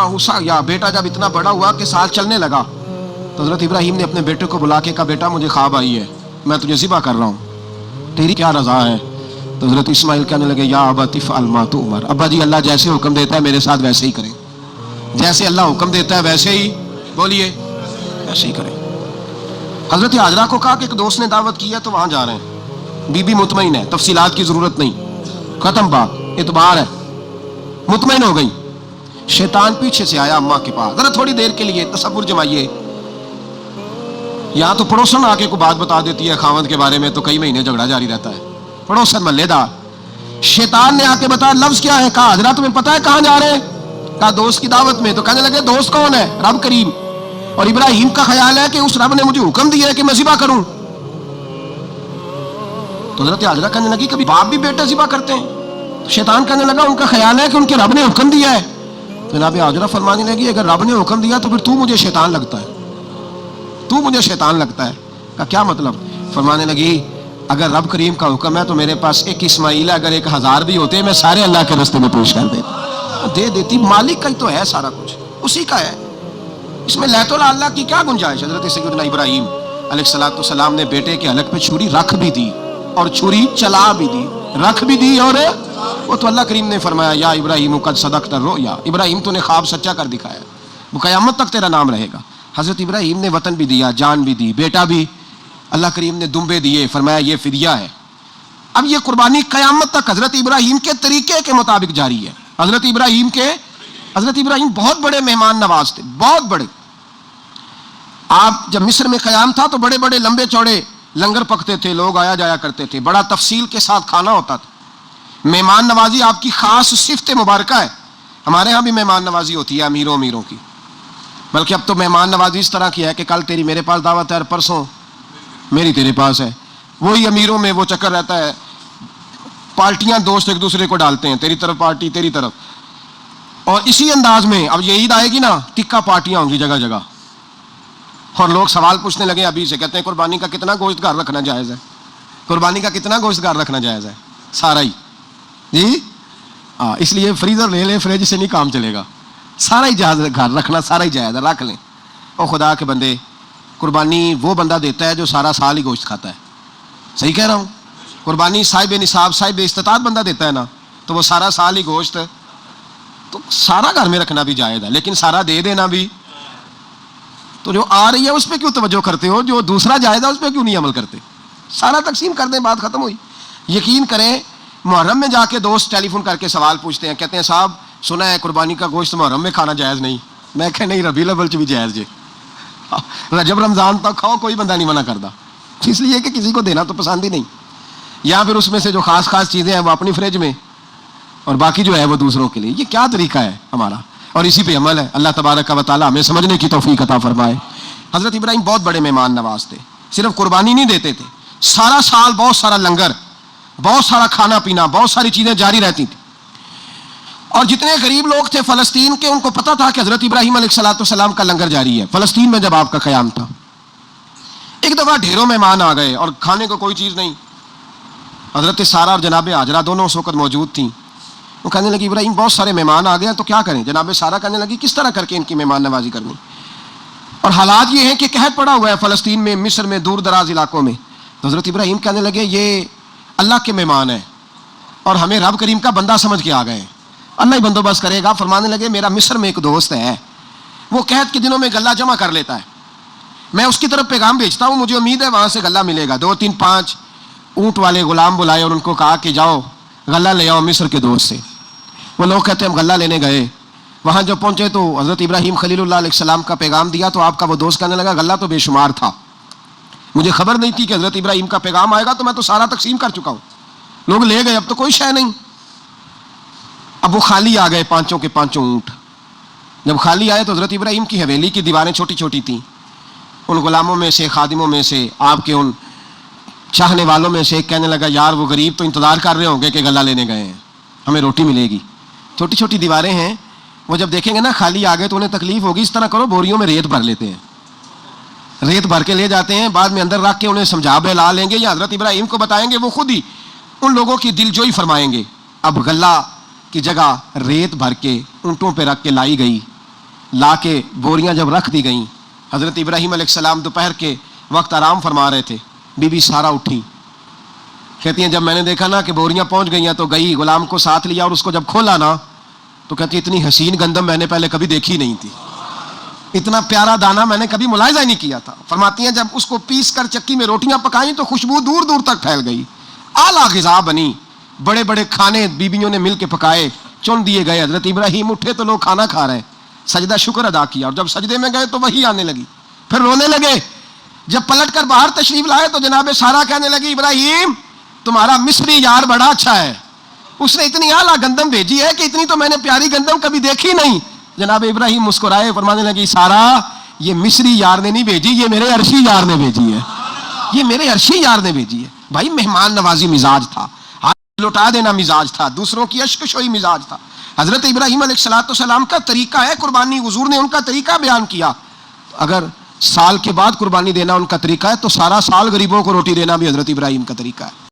हुसा या बेटा जब इतना बड़ा हुआ कि साल चलने लगा तो हज़रत इब्राहीम ने अपने बेटे को बुला के कहा, बेटा मुझे ख्वाब आई है, मैं तुझे ज़िबा कर रहा हूँ, तेरी क्या रज़ा है? तो हज़रत इस्माइल कहने लगे, या अबती फ़अल मा तुअमर, अब्बा जी अल्लाह जैसे हुक्म देता है मेरे साथ वैसे ही करें, जैसे अल्लाह हुक्म देता है वैसे ही, बोलिए, वैसे ही करें। हज़रत हाजरा को कहा कि एक दोस्त ने दावत की है तो वहाँ जा रहे हैं, बीबी मुतमईन है, तफसीलात की ज़रूरत नहीं, ख़त्म बात, इतबार है, मुतमईन हो गई। शैतान पीछे से आया अम्मा के पास, ज़रा थोड़ी देर के लिए तसव्वुर जमाइए, यहाँ तो पड़ोसन आके कोई बात बता देती है खावंद के बारे में तो कई महीने झगड़ा जारी रहता है, पड़ोसन मल्लेदार। शैतान ने आके बताया लफ्ज़ क्या है? कहा हजरा तुम्हें पता है कहाँ जा रहे हैं? कहा दोस्त की दावत में। तो कहने लगे दोस्त कौन है? रब करीम। और इब्राहीम का ख्याल है कि उस रब ने मुझे हुक्म दिया है कि मैं ज़िबा करूं। तो हज़रत हाजरा कहने लगी कभी बाप भी बेटे ज़िबा करते हैं? तो शैतान कहने लगा उनका ख्याल है कि उनके रब ने हुक्म दिया है। तो जनाब हाजरा फरमाने लगी अगर रब ने हुक्म दिया तो फिर तू मुझे शैतान लगता है, तू मुझे शैतान लगता है। का क्या मतलब? फरमाने लगी अगर रब करीम का हुक्म है तो मेरे पास एक इस्माइल है, अगर 1000 भी होते मैं सारे अल्लाह के रास्ते में पेश कर देता, दे देती। मालिक का ही तो है सारा कुछ, उसी का है, इसमें लैतुल अल्लाह की क्या गुंजाइश? हज़रत सैयदना इब्राहीम अलैहिस्सलाम ने बेटे के हलक पे छुरी रख भी दी और छुरी चला भी दी, रख भी दी। और वो तो अल्लाह करीम ने फरमाया या इब्राहीम कद सदक़्ता रुया, इब्राहीम तूने ख्वाब सच्चा कर दिखाया, वो क़यामत तक तेरा नाम रहेगा। हज़रत इब्राहीम ने वतन भी दिया, जान भी दी, बेटा भी, अल्लाह करीम ने दुम्बे दिए, फरमाया ये फिदिया है। अब ये कुर्बानी क़यामत तक हज़रत इब्राहीम के तरीके के मुताबिक जारी है। हज़रत इब्राहीम बहुत बड़े मेहमान नवाज थे, बहुत बड़े। आप जब मिस्र में क़याम था तो बड़े बड़े लंबे चौड़े लंगर पकते थे, लोग आया जाया करते थे, बड़ा तफसील के साथ खाना होता था। मेहमान नवाजी आपकी ख़ास सिफ़त मुबारक है। हमारे यहाँ भी मेहमान नवाजी होती है अमीरों की, बल्कि अब तो मेहमान नवाजी इस तरह की है कि कल तेरी मेरे पास दावत है और परसों मेरी तेरे पास है। वही अमीरों में वो चक्कर रहता है, पार्टियां दोस्त एक दूसरे को डालते हैं, तेरी तरफ पार्टी तेरी तरफ। और इसी अंदाज में अब ये ईद आएगी ना, टिक्का पार्टियां होंगी जगह जगह, और लोग सवाल पूछने लगे अभी से, कहते हैं कुर्बानी का कितना गोश्त घर रखना जायज़ है? कुर्बानी का कितना गोश्त घर रखना जायज़ है? सारा ही जी, हाँ, इसलिए फ्रीज़र ले लें, फ्रिज से नहीं काम चलेगा, सारा ही जायज़ घर रखना, सारा ही जायज़ है, रख लें। और खुदा के बंदे, कुर्बानी वो बंदा देता है जो सारा साल ही गोश्त खाता है, सही कह रहा हूँ? कुर्बानी साहिब निसाब, साहिब इस्तात बंदा देता है ना, तो वो सारा साल ही गोश्त, तो सारा घर में रखना भी जायज़ है, लेकिन सारा दे देना भी। तो जो आ रही है उस पर क्यों तवज्जो करते हो, जो दूसरा जायज़ है उस पर क्यों नहीं अमल करते? सारा तकसीम कर दें, बात ख़त्म हुई। यकीन करें, मुहर्रम में जाके दोस्त टेलीफोन करके सवाल पूछते हैं, कहते हैं साहब सुना है कुर्बानी का गोश्त मुहर्रम में खाना जायज़ नहीं। मैं कह नहीं, रबीउल अव्वल च भी जायज़ जे, रजब रमज़ान तक खाओ, कोई बंदा नहीं मना करता, इसलिए कि किसी को देना तो पसंद ही नहीं, या फिर उसमें से जो खास चीज़ें हैं वो अपनी फ्रिज में और बाकी जो है वो दूसरों के लिए। ये क्या तरीका है हमारा? और इसी पे अमल है। अल्लाह तबारक व तआला हमें समझने की तौफीक अता फरमाए। हज़रत इब्राहीम बहुत बड़े मेहमान नवाज थे, सिर्फ कुर्बानी नहीं देते थे, सारा साल बहुत सारा लंगर, बहुत सारा खाना पीना, बहुत सारी चीज़ें जारी रहती थी। और जितने गरीब लोग थे फ़लस्तीन के, उनको पता था कि हज़रत इब्राहीम अलैहिस्सलाम का लंगर जारी है। फ़लस्तीन में जब आपका क़याम था, एक दफ़ा ढेरों मेहमान आ गए और खाने को कोई चीज़ नहीं। हज़रत सारा और जनाब हाजरा दोनों उस वक़्त मौजूद थी। वो कहने लगी इब्राहीम बहुत सारे मेहमान आ गए हैं तो क्या करें? जनाब सारा कहने लगी किस तरह करके इनकी मेहमान नवाजी करनी? और हालात ये हैं कि कहत पड़ा हुआ है फ़लस्तीन में, मिस्र में, दूर दराज इलाकों में। तो हज़रत इब्राहीम कहने लगे ये अल्लाह के मेहमान हैं और हमें रब करीम का बंदा समझ के आ गए, अल्लाह ही बंदोबस्त करेगा। फरमाने लगे मेरा मिस्र में एक दोस्त है, वो कहत के दिनों में गल्ला जमा कर लेता है, मैं उसकी तरफ पैगाम भेजता हूँ, मुझे उम्मीद है वहाँ से गल्ला मिलेगा। 2, 3, 5 ऊँट वाले गुलाम बुलाए और उनको कहा कि जाओ गल्ला ले आओ मिस्र के दोस्त से। वो लोग कहते हैं हम गल्ला लेने गए, वहाँ जब पहुँचे तो हज़रत इब्राहीम खलीलुल्लाह अलैहिस्सलाम का पैगाम दिया तो आपका वो दोस्त कहने लगा गल्ला तो बेशुमार था, मुझे खबर नहीं थी कि हज़रत इब्राहीम का पैगाम आएगा, तो मैं तो सारा तकसीम कर चुका हूँ, लोग ले गए, अब तो कोई शय नहीं। अब वो खाली आ गए, 5 के 5 ऊँट। जब खाली आए तो हज़रत इब्राहीम की हवेली की दीवारें छोटी छोटी थीं। उन गुलामों में से, खादिमों में से, आपके उन चाहने वालों में से एक कहने लगा यार वो गरीब तो इंतज़ार कर रहे होंगे कि गल्ला लेने गए हैं, हमें रोटी मिलेगी। छोटी छोटी दीवारें हैं, वो जब देखेंगे ना खाली आ गए तो उन्हें तकलीफ होगी। इस तरह करो बोरियों में रेत भर लेते हैं, रेत भर के ले जाते हैं, बाद में अंदर रख के उन्हें समझा बहला लेंगे या हज़रत इब्राहीम को बताएंगे, वो खुद ही उन लोगों की दिलजोई फरमाएंगे। अब गल्ला की जगह रेत भर के ऊँटों पर रख के लाई गई لا کے بوریاں جب رکھ دی گئیں، حضرت ابراہیم علیہ السلام دوپہر کے وقت آرام فرما رہے تھے، بی بی سارا اٹھی، کہتی ہیں جب میں نے دیکھا نا کہ بوریاں پہنچ گئی ہیں تو گئی، غلام کو ساتھ لیا اور اس کو جب کھولا نا تو کہتی ہے اتنی حسین گندم میں نے پہلے کبھی دیکھی نہیں تھی، اتنا پیارا دانہ میں نے کبھی ملاحظہ ہی نہیں کیا تھا۔ فرماتی ہیں جب اس کو پیس کر چکی میں روٹیاں پکائیں تو خوشبو دور دور تک پھیل گئی، اعلیٰ غذا بنی، بڑے بڑے کھانے بیویوں نے مل کے پکائے، چن دیے گئے۔ حضرت ابراہیم اٹھے تو لوگ کھانا کھا رہے ہیں، سجدہ شکر ادا کیا، اور جب سجدے میں گئے تو وہی آنے لگی، پھر رونے لگے۔ جب پلٹ کر باہر تشریف لائے تو جناب سارا کہنے لگی ابراہیم تمہارا مصری یار بڑا اچھا ہے، اس نے اتنی اعلیٰ گندم بھیجی ہے کہ اتنی تو میں نے پیاری گندم کبھی دیکھی نہیں۔ جناب ابراہیم مسکرائے، فرمانے لگی سارا یہ مصری یار نے نہیں بھیجی، یہ میرے عرشی یار نے بھیجی ہے، یہ میرے عرشی یار نے بھیجی ہے۔ بھائی مہمان نوازی مزاج تھا، ہاتھ لوٹا دینا مزاج تھا، دوسروں کی اشک شوئی مزاج تھا۔ حضرت ابراہیم علیہ السلام کا طریقہ ہے قربانی، حضور نے ان کا طریقہ بیان کیا۔ اگر سال کے بعد قربانی دینا ان کا طریقہ ہے تو سارا سال غریبوں کو روٹی دینا بھی حضرت ابراہیم کا طریقہ ہے۔